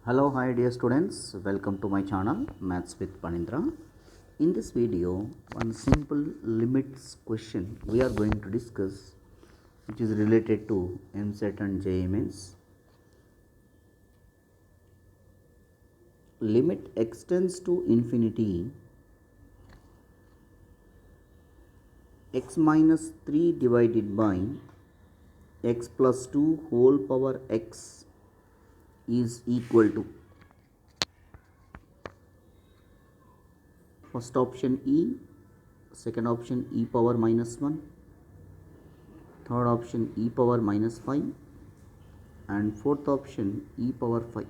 Hello, hi dear students, welcome to my channel Maths with Panindra. In this video, one simple limits question we are going to discuss, which is related to MSET and JEE Mains. Limit extends to infinity x minus 3 divided by x plus 2 whole power x is equal to, first option e, second option e power minus 1, third option e power minus 5, and fourth option e power 5.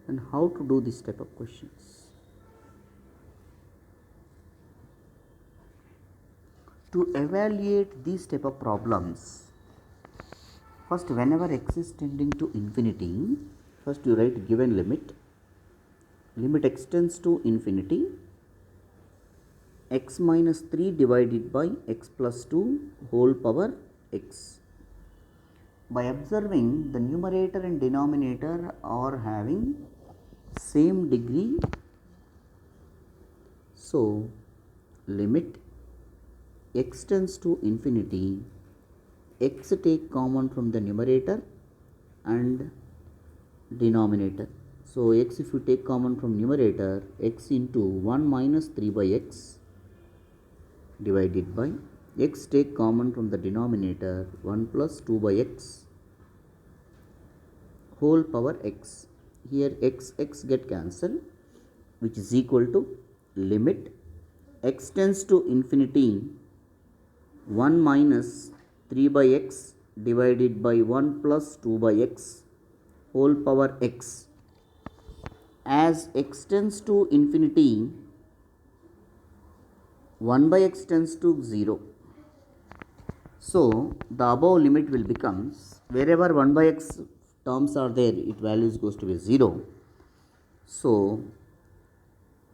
And how to do this type of questions? To evaluate these type of problems, first whenever x is tending to infinity, first you write given limit. Limit extends to infinity x minus 3 divided by x plus 2 whole power x. By observing the numerator and denominator are having same degree, so limit x tends to infinity, x take common from the numerator and denominator. So x, if you take common from numerator, x into 1 minus 3 by x divided by x take common from the denominator 1 plus 2 by x whole power x. Here x get cancelled, which is equal to limit x tends to infinity 1 minus 3 by x divided by 1 plus 2 by x whole power x. As x tends to infinity, 1 by x tends to 0. So the above limit will becomes, wherever 1 by x terms are there, its values goes to be 0. So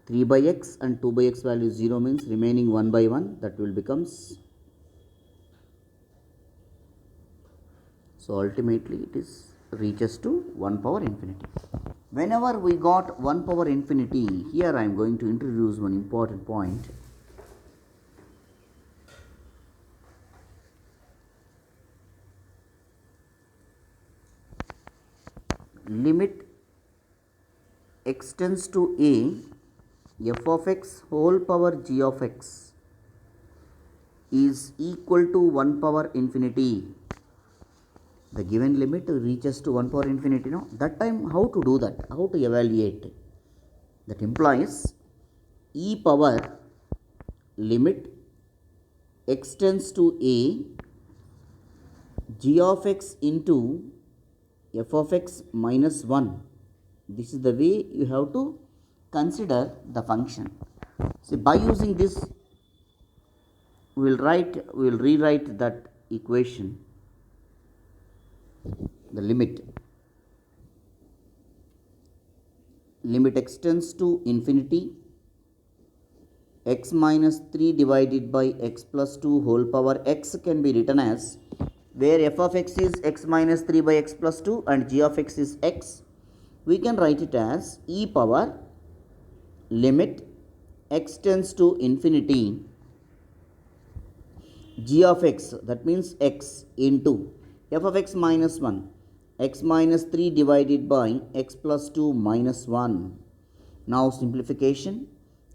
3 by x and 2 by x value 0 means remaining 1 by 1, that will becomes, so ultimately it is reaches to 1 power infinity. Whenever we got 1 power infinity, here I am going to introduce one important point. Limit x tends to a, f of x whole power g of x is equal to 1 power infinity. The given limit reaches to 1 power infinity. No, that time how to do that? How to evaluate? That implies e power limit x tends to a, g of x into f of x minus 1. This is the way you have to consider the function. See, by using this, we will rewrite that equation. The limit x tends to infinity x minus 3 divided by x plus 2 whole power x can be written as, where f of x is x minus 3 by x plus 2 and g of x is x, we can write it as e power limit x tends to infinity g of x, that means x, into f of x minus 1, x minus 3 divided by x plus 2 minus 1. Now simplification,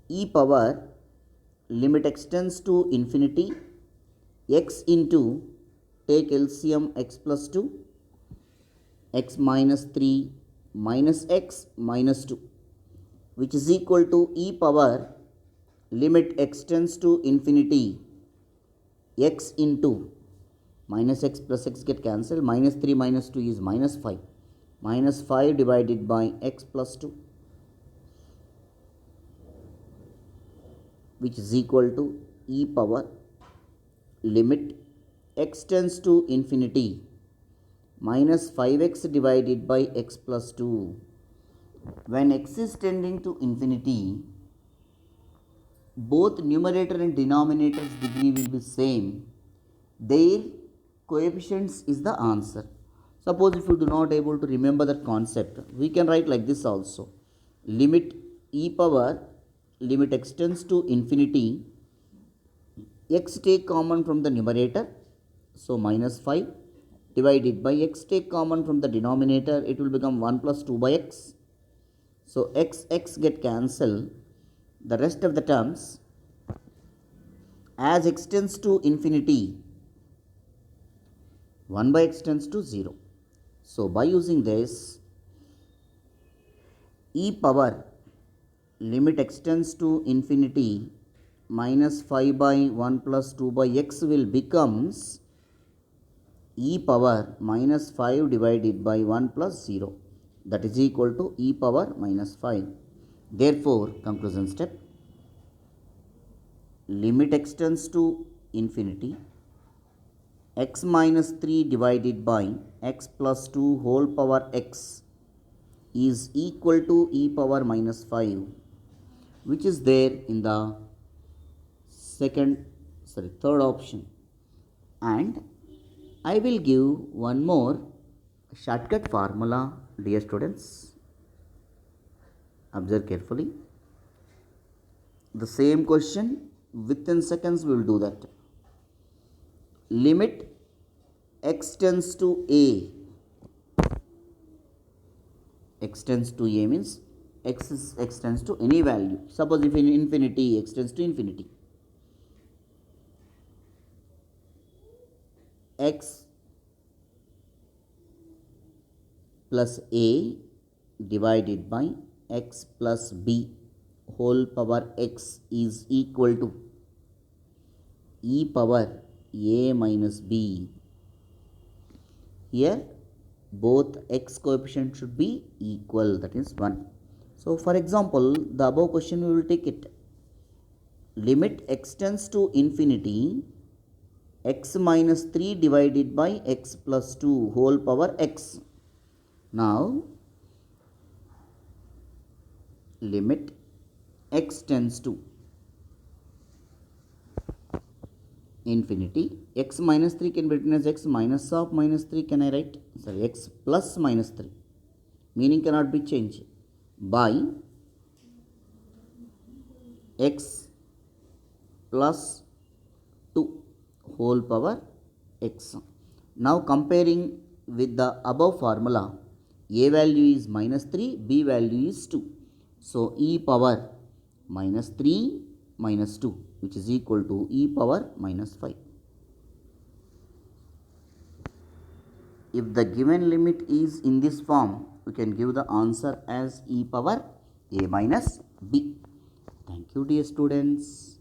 e power limit x tends to infinity x into, take LCM x plus 2, x minus 3 minus x minus 2, which is equal to e power limit x tends to infinity x into, minus x plus x get cancelled, minus 3 minus 2 is minus 5, minus 5 divided by x plus 2, which is equal to e power limit x tends to infinity minus 5x divided by x plus 2. When x is tending to infinity, both numerator and denominator's degree will be same. Their coefficients is the answer. Suppose if you do not able to remember that concept, we can write like this also. Limit e power, limit x tends to infinity, x take common from the numerator, so minus 5 divided by x take common from the denominator, it will become 1 plus 2 by x. So x get cancelled, the rest of the terms as x tends to infinity, 1 by x tends to 0. So by using this, e power limit x tends to infinity minus 5 by 1 plus 2 by x will becomes e power minus 5 divided by 1 plus 0, that is equal to e power minus 5. Therefore, conclusion step, limit x tends to infinity, x minus 3 divided by x plus 2 whole power x is equal to e power minus 5, which is there in the third option. And I will give one more shortcut formula, dear students. Observe carefully. The same question within seconds we will do that. Limit x tends to a. X tends to a means x tends to any value. Suppose if in infinity, x tends to infinity. X plus a divided by x plus b whole power x is equal to e power a minus b. Here both x coefficient should be equal, that is 1. So for example, the above question we will take it. Limit x tends to infinity, x minus 3 divided by x plus 2 whole power x. Now limit x tends to infinity, x minus 3 can be written as x minus of minus 3, can I write? Sorry, x plus minus 3, meaning cannot be changed, by x plus 2 whole power x. Now comparing with the above formula, a value is minus 3, b value is 2. So e power minus 3 minus 2, which is equal to e power minus 5. If the given limit is in this form, we can give the answer as e power a minus b. Thank you, dear students.